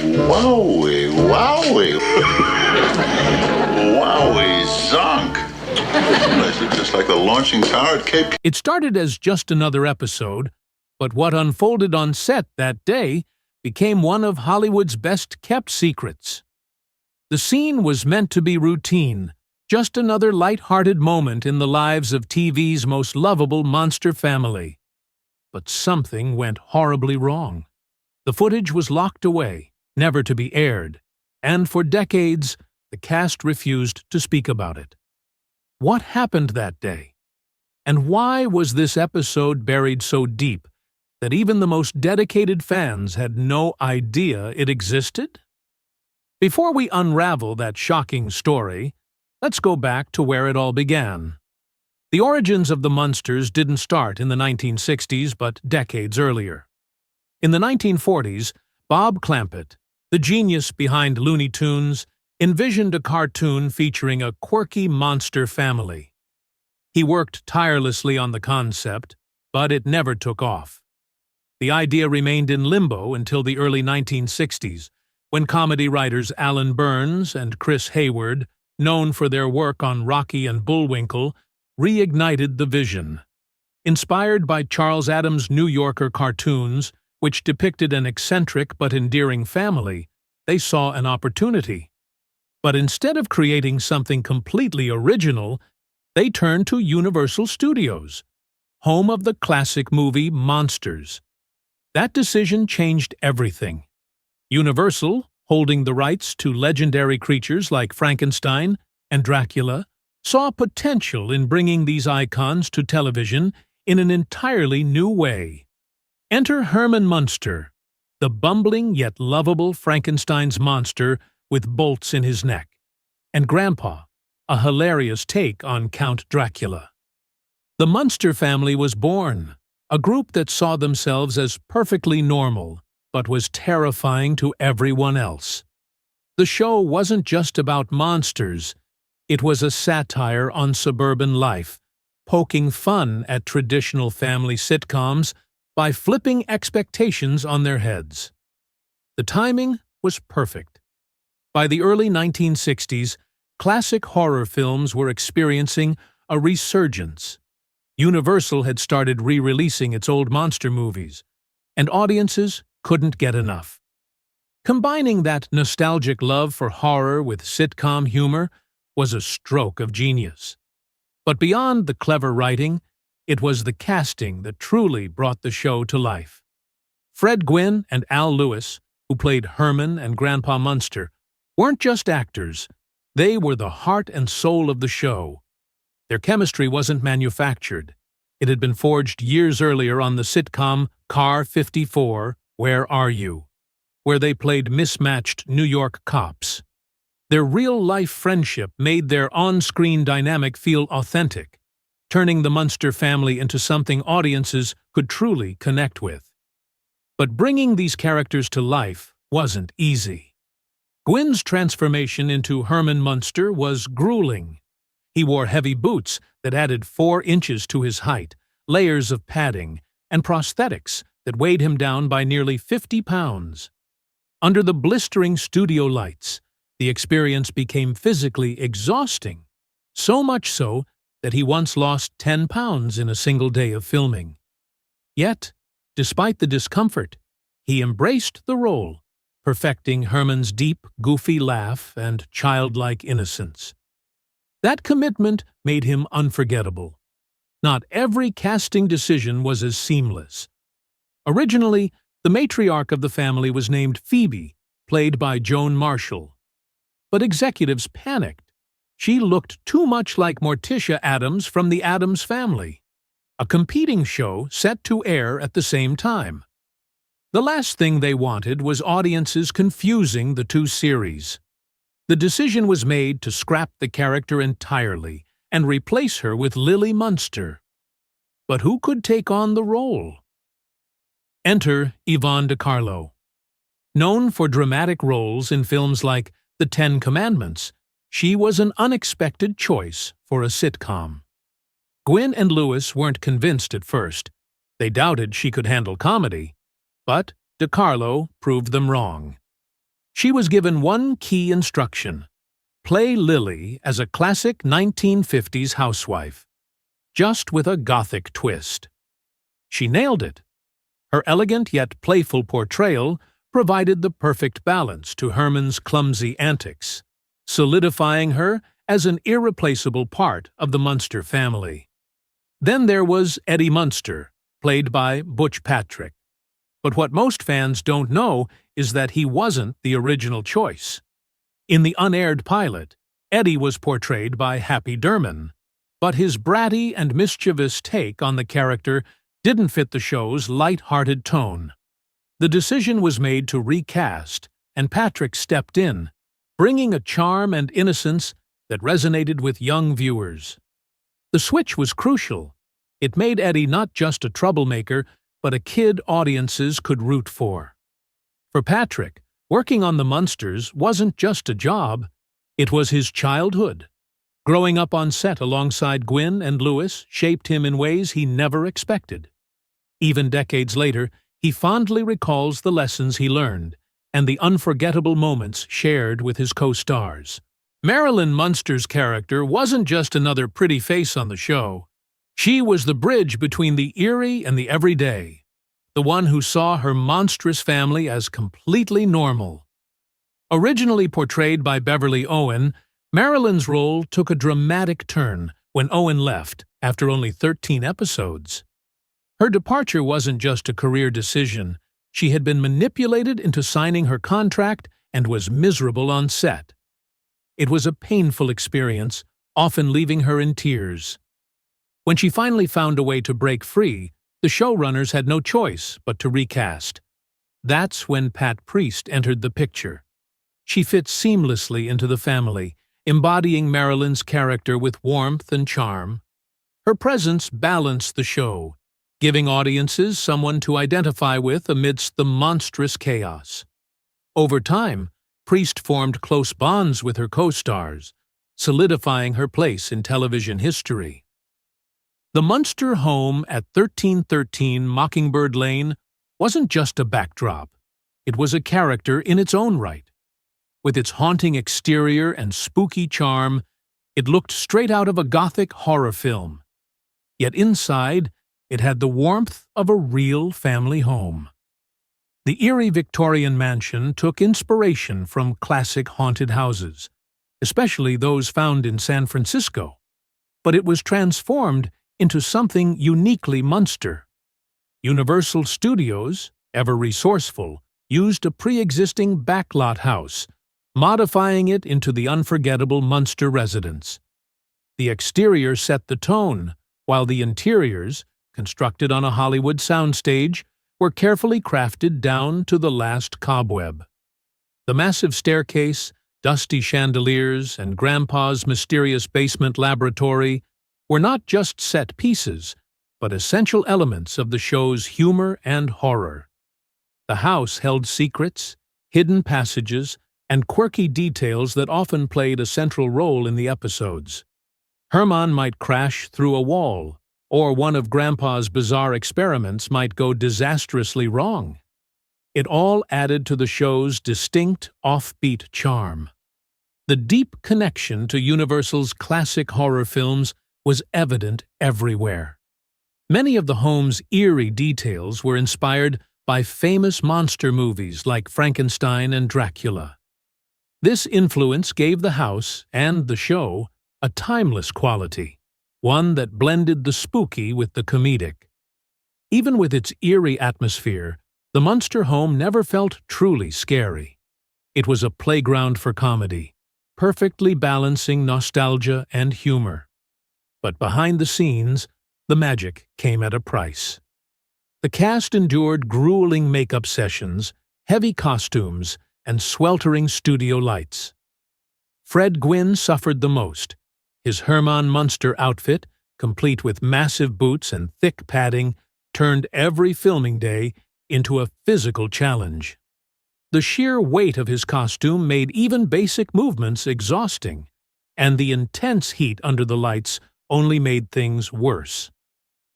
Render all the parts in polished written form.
Wowie, wowie. Wowie, zonk. This is just like the launching tower at Cape. It started as just another episode, but what unfolded on set that day became one of Hollywood's best-kept secrets. The scene was meant to be routine, just another light-hearted moment in the lives of TV's most lovable monster family. But something went horribly wrong. The footage was locked away, never to be aired, and for decades, the cast refused to speak about it. What happened that day? And why was this episode buried so deep that even the most dedicated fans had no idea it existed? Before we unravel that shocking story, let's go back to where it all began. The origins of the Munsters didn't start in the 1960s, but decades earlier. In the 1940s, Bob Clampett, the genius behind Looney Tunes, envisioned a cartoon featuring a quirky monster family. He worked tirelessly on the concept, but it never took off. The idea remained in limbo until the early 1960s, when comedy writers Alan Burns and Chris Hayward, known for their work on Rocky and Bullwinkle, reignited the vision. Inspired by Charles Addams' New Yorker cartoons, which depicted an eccentric but endearing family, they saw an opportunity. But instead of creating something completely original, they turned to Universal Studios, home of the classic movie Munsters. That decision changed everything. Universal, holding the rights to legendary creatures like Frankenstein and Dracula, saw potential in bringing these icons to television in an entirely new way. Enter Herman Munster, the bumbling yet lovable Frankenstein's monster with bolts in his neck, and Grandpa, a hilarious take on Count Dracula. The Munster family was born, a group that saw themselves as perfectly normal, but was terrifying to everyone else. The show wasn't just about monsters, it was a satire on suburban life, poking fun at traditional family sitcoms by flipping expectations on their heads. The timing was perfect. By the early 1960s, classic horror films were experiencing a resurgence. Universal had started re-releasing its old monster movies, and audiences couldn't get enough. Combining that nostalgic love for horror with sitcom humor was a stroke of genius. But beyond the clever writing, it was the casting that truly brought the show to life. Fred Gwynne and Al Lewis, who played Herman and Grandpa Munster, weren't just actors, they were the heart and soul of the show. Their chemistry wasn't manufactured. It had been forged years earlier on the sitcom Car 54, Where Are You?, where they played mismatched New York cops. Their real-life friendship made their on-screen dynamic feel authentic, turning the Munster family into something audiences could truly connect with. But bringing these characters to life wasn't easy. Gwynne's transformation into Herman Munster was grueling. He wore heavy boots that added 4 inches to his height, layers of padding, and prosthetics that weighed him down by nearly 50 pounds. Under the blistering studio lights, the experience became physically exhausting, so much so that he once lost 10 pounds in a single day of filming. Yet, despite the discomfort, he embraced the role, perfecting Herman's deep, goofy laugh and childlike innocence. That commitment made him unforgettable. Not every casting decision was as seamless. Originally, the matriarch of the family was named Phoebe, played by Joan Marshall. But executives panicked. She looked too much like Morticia Addams from The Addams Family, a competing show set to air at the same time. The last thing they wanted was audiences confusing the two series. The decision was made to scrap the character entirely and replace her with Lily Munster. But who could take on the role? Enter Yvonne De Carlo. Known for dramatic roles in films like The Ten Commandments, she was an unexpected choice for a sitcom. Gwynne and Lewis weren't convinced at first. They doubted she could handle comedy. But De Carlo proved them wrong. She was given one key instruction: play Lily as a classic 1950s housewife, just with a Gothic twist. She nailed it. Her elegant yet playful portrayal provided the perfect balance to Herman's clumsy antics, solidifying her as an irreplaceable part of the Munster family. Then there was Eddie Munster, played by Butch Patrick. But what most fans don't know is that he wasn't the original choice. In the unaired pilot, Eddie was portrayed by Happy Durman, but his bratty and mischievous take on the character didn't fit the show's light-hearted tone. The decision was made to recast, and Patrick stepped in, bringing a charm and innocence that resonated with young viewers. The switch was crucial. It made Eddie not just a troublemaker, but a kid audiences could root for. For Patrick, working on the Munsters wasn't just a job, it was his childhood. Growing up on set alongside Gwyn and Lewis shaped him in ways he never expected. Even decades later, he fondly recalls the lessons he learned and the unforgettable moments shared with his co-stars. Marilyn Munster's character wasn't just another pretty face on the show. She was the bridge between the eerie and the everyday, the one who saw her monstrous family as completely normal. Originally portrayed by Beverly Owen, Marilyn's role took a dramatic turn when Owen left after only 13 episodes. Her departure wasn't just a career decision. She had been manipulated into signing her contract and was miserable on set. It was a painful experience, often leaving her in tears. When she finally found a way to break free, the showrunners had no choice but to recast. That's when Pat Priest entered the picture. She fit seamlessly into the family, embodying Marilyn's character with warmth and charm. Her presence balanced the show, giving audiences someone to identify with amidst the monstrous chaos. Over time, Priest formed close bonds with her co-stars, solidifying her place in television history. The Munster home at 1313 Mockingbird Lane wasn't just a backdrop. It was a character in its own right. With its haunting exterior and spooky charm, it looked straight out of a Gothic horror film. Yet inside, it had the warmth of a real family home. The eerie Victorian mansion took inspiration from classic haunted houses, especially those found in San Francisco, but it was transformed into something uniquely Munster. Universal Studios, ever resourceful, used a pre-existing backlot house, modifying it into the unforgettable Munster residence. The exterior set the tone, while the interiors, constructed on a Hollywood soundstage, were carefully crafted down to the last cobweb. The massive staircase, dusty chandeliers, and Grandpa's mysterious basement laboratory were not just set pieces, but essential elements of the show's humor and horror. The house held secrets, hidden passages, and quirky details that often played a central role in the episodes. Herman might crash through a wall, or one of Grandpa's bizarre experiments might go disastrously wrong. It all added to the show's distinct, offbeat charm. The deep connection to Universal's classic horror films was evident everywhere. Many of the home's eerie details were inspired by famous monster movies like Frankenstein and Dracula. This influence gave the house and the show a timeless quality, one that blended the spooky with the comedic. Even with its eerie atmosphere, the Munster home never felt truly scary. It was a playground for comedy, perfectly balancing nostalgia and humor. But behind the scenes, the magic came at a price. The cast endured grueling makeup sessions, heavy costumes, and sweltering studio lights. Fred Gwynne suffered the most. His Herman Munster outfit, complete with massive boots and thick padding, turned every filming day into a physical challenge. The sheer weight of his costume made even basic movements exhausting, and the intense heat under the lights only made things worse.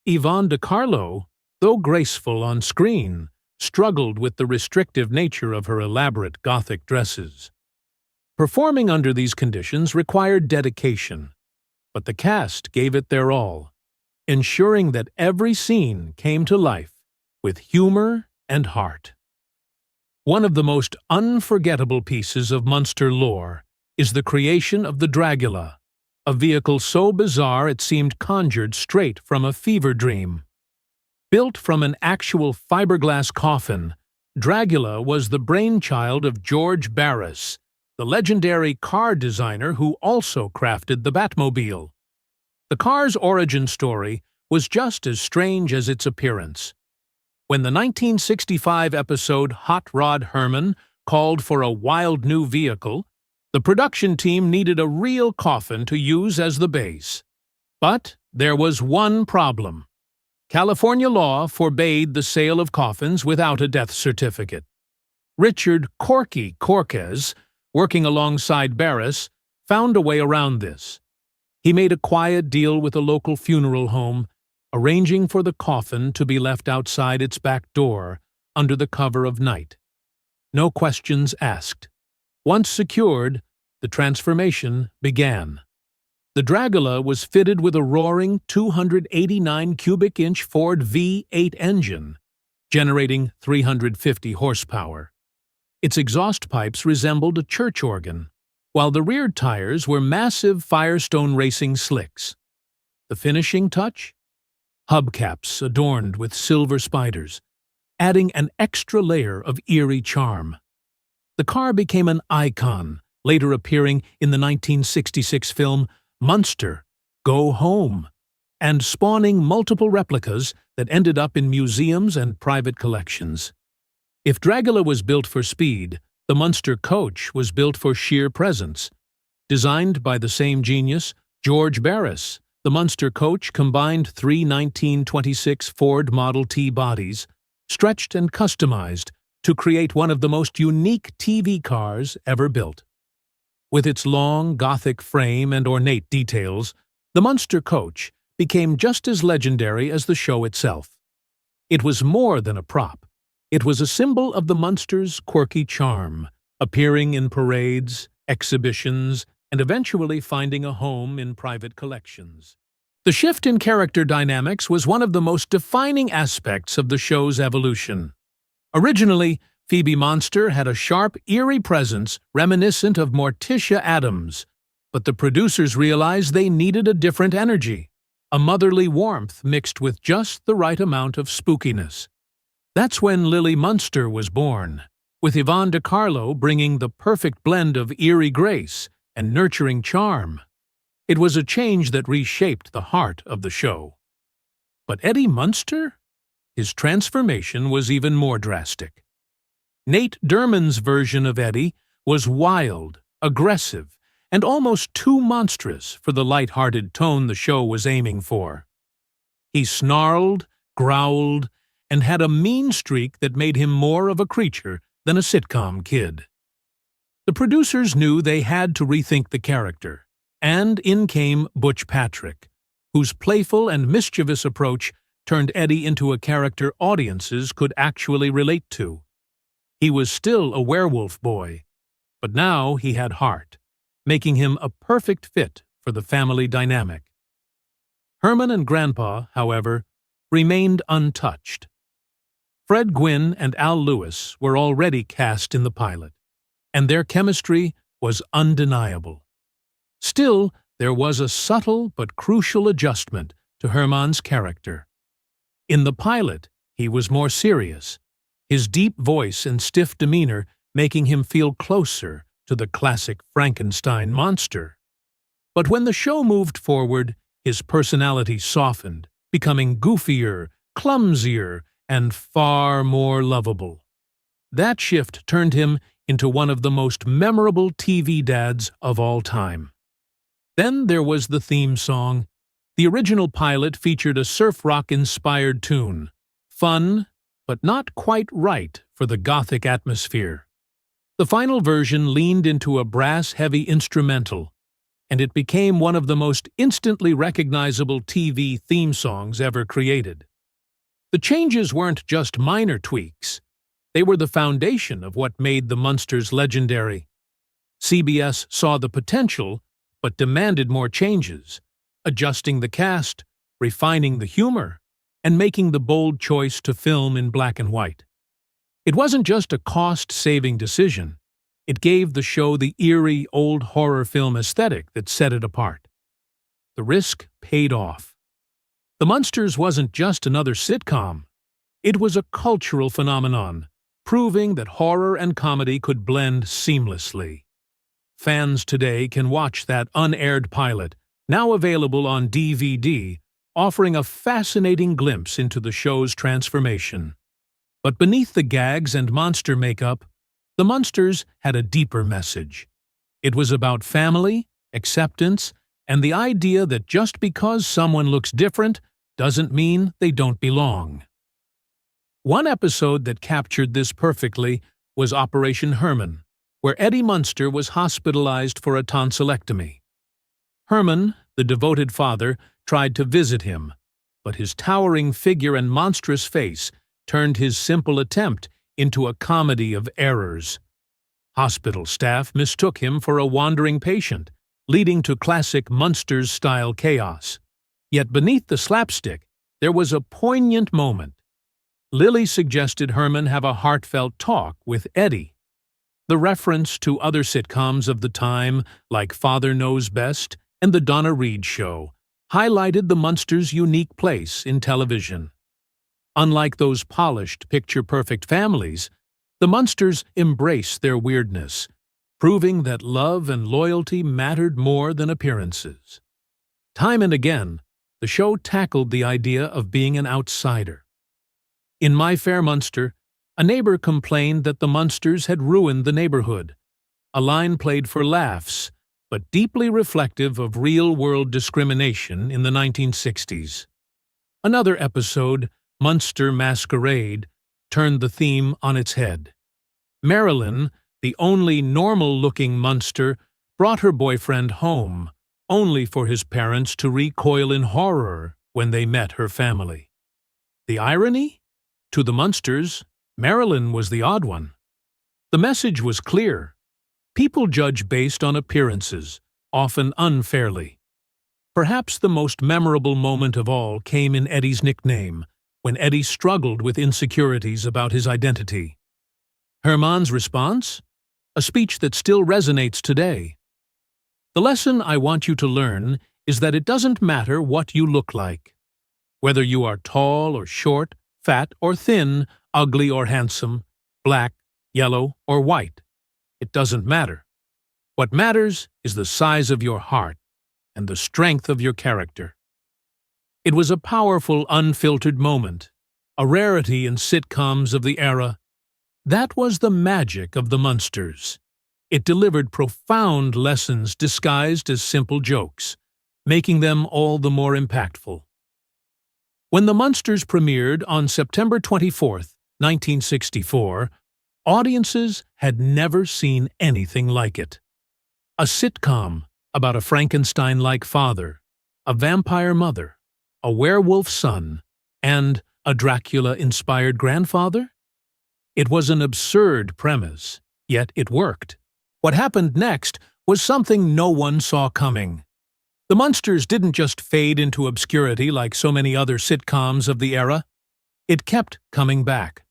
Yvonne De Carlo, though graceful on screen, struggled with the restrictive nature of her elaborate Gothic dresses. Performing under these conditions required dedication, but the cast gave it their all, ensuring that every scene came to life with humor and heart. One of the most unforgettable pieces of Munster lore is the creation of the Dragula, a vehicle so bizarre it seemed conjured straight from a fever dream. Built from an actual fiberglass coffin, Dragula was the brainchild of George Barris, the legendary car designer who also crafted the Batmobile. The car's origin story was just as strange as its appearance. When the 1965 episode Hot Rod Herman called for a wild new vehicle, the production team needed a real coffin to use as the base. But there was one problem. California law forbade the sale of coffins without a death certificate. Richard "Corky" Corquez, working alongside Barris, found a way around this. He made a quiet deal with a local funeral home, arranging for the coffin to be left outside its back door under the cover of night. No questions asked. Once secured, the transformation began. The Dragula was fitted with a roaring 289 cubic inch Ford V8 engine, generating 350 horsepower. Its exhaust pipes resembled a church organ, while the rear tires were massive Firestone racing slicks. The finishing touch? Hubcaps adorned with silver spiders, adding an extra layer of eerie charm. The car became an icon, later appearing in the 1966 film Munster, Go Home, and spawning multiple replicas that ended up in museums and private collections. If Dragula was built for speed, the Munster coach was built for sheer presence. Designed by the same genius, George Barris, the Munster coach combined three 1926 Ford Model T bodies, stretched and customized to create one of the most unique TV cars ever built. With its long, Gothic frame and ornate details, the Munster coach became just as legendary as the show itself. It was more than a prop. It was a symbol of the Munsters' quirky charm, appearing in parades, exhibitions, and eventually finding a home in private collections. The shift in character dynamics was one of the most defining aspects of the show's evolution. Originally, Phoebe Munster had a sharp, eerie presence reminiscent of Morticia Addams, but the producers realized they needed a different energy, a motherly warmth mixed with just the right amount of spookiness. That's when Lily Munster was born, with Yvonne De Carlo bringing the perfect blend of eerie grace and nurturing charm. It was a change that reshaped the heart of the show. But Eddie Munster? His transformation was even more drastic. Nate Derman's version of Eddie was wild, aggressive, and almost too monstrous for the light-hearted tone the show was aiming for. He snarled, growled, and had a mean streak that made him more of a creature than a sitcom kid. The producers knew they had to rethink the character, and in came Butch Patrick, whose playful and mischievous approach turned Eddie into a character audiences could actually relate to. He was still a werewolf boy, but now he had heart, making him a perfect fit for the family dynamic. Herman and Grandpa, however, remained untouched. Fred Gwynne and Al Lewis were already cast in the pilot, and their chemistry was undeniable. Still, there was a subtle but crucial adjustment to Herman's character. In the pilot, he was more serious, his deep voice and stiff demeanor making him feel closer to the classic Frankenstein monster. But when the show moved forward, his personality softened, becoming goofier, clumsier, and far more lovable. That shift turned him into one of the most memorable TV dads of all time. Then there was the theme song. The original pilot featured a surf rock-inspired tune, fun, but not quite right for the Gothic atmosphere. The final version leaned into a brass-heavy instrumental, and it became one of the most instantly recognizable TV theme songs ever created. The changes weren't just minor tweaks. They were the foundation of what made the Munsters legendary. CBS saw the potential, but demanded more changes, adjusting the cast, refining the humor, and making the bold choice to film in black and white. It wasn't just a cost-saving decision. It gave the show the eerie, old horror film aesthetic that set it apart. The risk paid off. The Munsters wasn't just another sitcom. It was a cultural phenomenon, proving that horror and comedy could blend seamlessly. Fans today can watch that unaired pilot, now available on DVD, offering a fascinating glimpse into the show's transformation. But beneath the gags and monster makeup, the Munsters had a deeper message. It was about family, acceptance, and the idea that just because someone looks different doesn't mean they don't belong. One episode that captured this perfectly was Operation Herman, where Eddie Munster was hospitalized for a tonsillectomy. Herman, the devoted father, tried to visit him, but his towering figure and monstrous face turned his simple attempt into a comedy of errors. Hospital staff mistook him for a wandering patient, leading to classic Munsters-style chaos. Yet beneath the slapstick, there was a poignant moment. Lily suggested Herman have a heartfelt talk with Eddie. The reference to other sitcoms of the time, like Father Knows Best and The Donna Reed Show, highlighted the Munsters' unique place in television. Unlike those polished, picture-perfect families, the Munsters embraced their weirdness, proving that love and loyalty mattered more than appearances. Time and again, the show tackled the idea of being an outsider. In My Fair Munster, a neighbor complained that the Munsters had ruined the neighborhood, a line played for laughs, but deeply reflective of real-world discrimination in the 1960s. Another episode, Munster Masquerade, turned the theme on its head. Marilyn, the only normal-looking Munster, brought her boyfriend home, only for his parents to recoil in horror when they met her family. The irony? To the Munsters, Marilyn was the odd one. The message was clear. People judge based on appearances, often unfairly. Perhaps the most memorable moment of all came in Eddie's nickname, when Eddie struggled with insecurities about his identity. Herman's response? A speech that still resonates today. The lesson I want you to learn is that it doesn't matter what you look like. Whether you are tall or short, fat or thin, ugly or handsome, black, yellow or white. It doesn't matter. What matters is the size of your heart and the strength of your character. It was a powerful, unfiltered moment, a rarity in sitcoms of the era. That was the magic of the Munsters. It delivered profound lessons disguised as simple jokes, making them all the more impactful. When the Munsters premiered on September 24, 1964, audiences had never seen anything like it. A sitcom about a Frankenstein-like father, a vampire mother, a werewolf son, and a Dracula-inspired grandfather? It was an absurd premise, yet it worked. What happened next was something no one saw coming. The Munsters didn't just fade into obscurity like so many other sitcoms of the era. It kept coming back.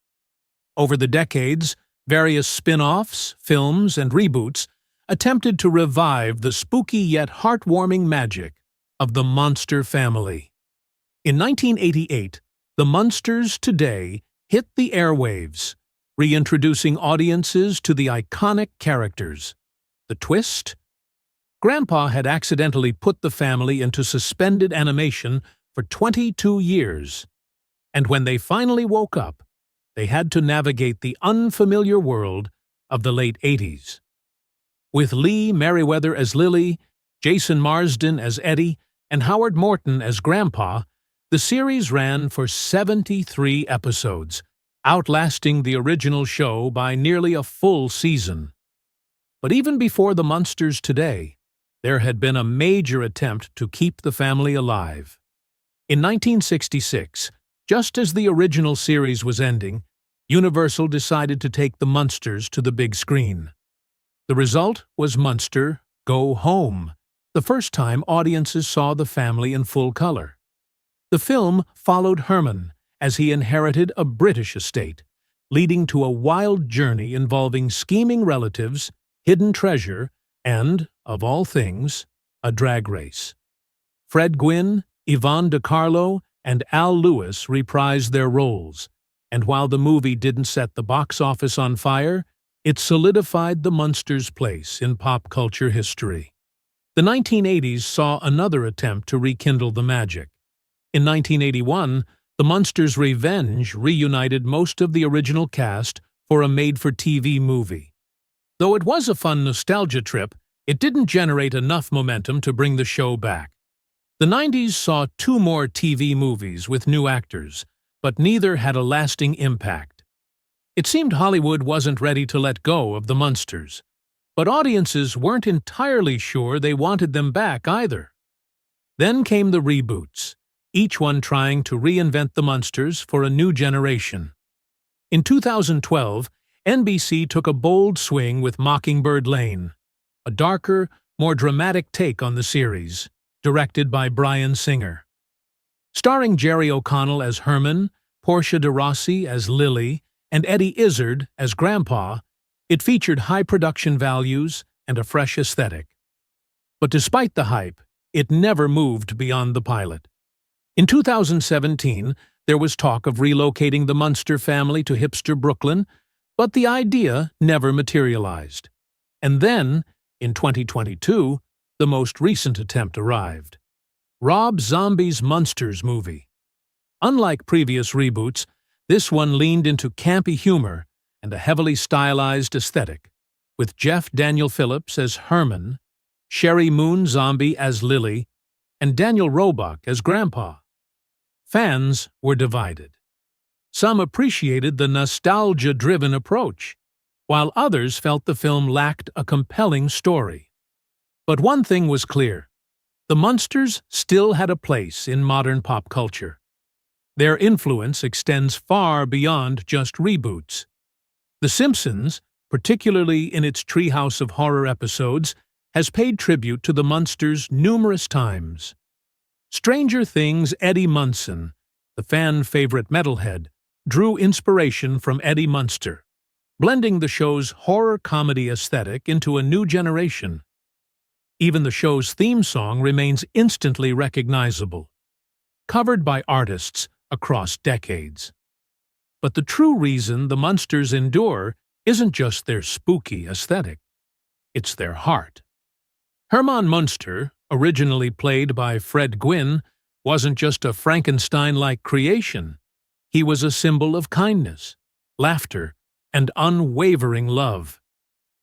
Over the decades, various spin-offs, films, and reboots attempted to revive the spooky yet heartwarming magic of the Munster family. In 1988, the Munsters Today hit the airwaves, reintroducing audiences to the iconic characters. The twist? Grandpa had accidentally put the family into suspended animation for 22 years, and when they finally woke up, they had to navigate the unfamiliar world of the late 80s. With Lee Merriweather as Lily, Jason Marsden as Eddie, and Howard Morton as Grandpa, the series ran for 73 episodes, outlasting the original show by nearly a full season. But even before the Munsters Today, there had been a major attempt to keep the family alive. In 1966, just as the original series was ending, Universal decided to take the Munsters to the big screen. The result was Munster Go Home, the first time audiences saw the family in full color. The film followed Herman as he inherited a British estate, leading to a wild journey involving scheming relatives, hidden treasure, and, of all things, a drag race. Fred Gwynne, Yvonne De Carlo, and Al Lewis reprised their roles, and while the movie didn't set the box office on fire, it solidified the Munsters' place in pop culture history. The 1980s saw another attempt to rekindle the magic. In 1981, the Munsters' Revenge reunited most of the original cast for a made-for-TV movie. Though it was a fun nostalgia trip, it didn't generate enough momentum to bring the show back. The 90s saw 2 more TV movies with new actors, but neither had a lasting impact. It seemed Hollywood wasn't ready to let go of the Munsters, but audiences weren't entirely sure they wanted them back either. Then came the reboots, each one trying to reinvent the Munsters for a new generation. In 2012, NBC took a bold swing with Mockingbird Lane, a darker, more dramatic take on the series, directed by Bryan Singer. Starring Jerry O'Connell as Herman, Portia de Rossi as Lily, and Eddie Izzard as Grandpa, it featured high production values and a fresh aesthetic. But despite the hype, it never moved beyond the pilot. In 2017, there was talk of relocating the Munster family to hipster Brooklyn, but the idea never materialized. And then, in 2022, the most recent attempt arrived. Rob Zombie's Munsters movie. Unlike previous reboots, this one leaned into campy humor and a heavily stylized aesthetic, with Jeff Daniel Phillips as Herman, Sherry Moon Zombie as Lily, and Daniel Roebuck as Grandpa. Fans were divided. Some appreciated the nostalgia-driven approach, while others felt the film lacked a compelling story. But one thing was clear: the Munsters still had a place in modern pop culture. Their influence extends far beyond just reboots. The Simpsons, particularly in its treehouse of horror episodes, has paid tribute to the Munsters numerous times. Stranger Things' Eddie Munson, the fan-favorite metalhead, drew inspiration from Eddie Munster, blending the show's horror-comedy aesthetic into a new generation. Even the show's theme song remains instantly recognizable, covered by artists across decades. But the true reason the Munsters endure isn't just their spooky aesthetic. It's their heart. Herman Munster, originally played by Fred Gwynne, wasn't just a Frankenstein-like creation. He was a symbol of kindness, laughter, and unwavering love.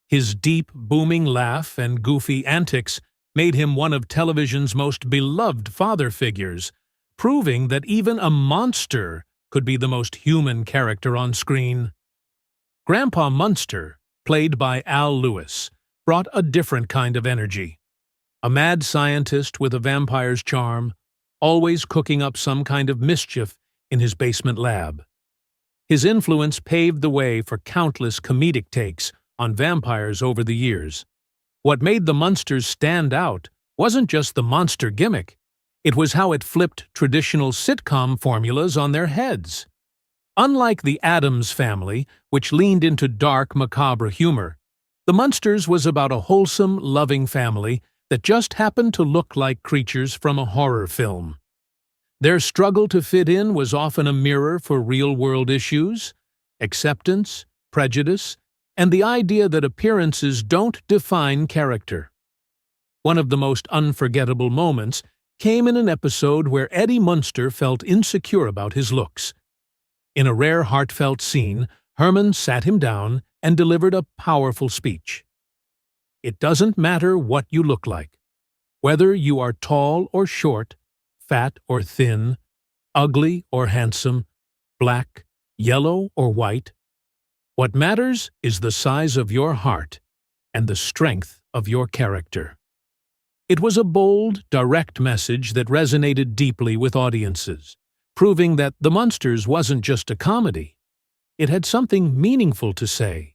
His deep, booming laugh and goofy antics made him one of television's most beloved father figures, proving that even a monster could be the most human character on screen. Grandpa Munster, played by Al Lewis, brought a different kind of energy. A mad scientist with a vampire's charm, always cooking up some kind of mischief in his basement lab. His influence paved the way for countless comedic takes on vampires over the years. What made the Munsters stand out wasn't just the monster gimmick. It was how it flipped traditional sitcom formulas on their heads. Unlike the Addams Family, which leaned into dark, macabre humor, the Munsters was about a wholesome, loving family that just happened to look like creatures from a horror film. Their struggle to fit in was often a mirror for real-world issues, acceptance, prejudice, and the idea that appearances don't define character. One of the most unforgettable moments came in an episode where Eddie Munster felt insecure about his looks. In a rare heartfelt scene, Herman sat him down and delivered a powerful speech. It doesn't matter what you look like. Whether you are tall or short, fat or thin, ugly or handsome, black, yellow or white. What matters is the size of your heart and the strength of your character. It was a bold, direct message that resonated deeply with audiences, proving that The Munsters wasn't just a comedy. It had something meaningful to say.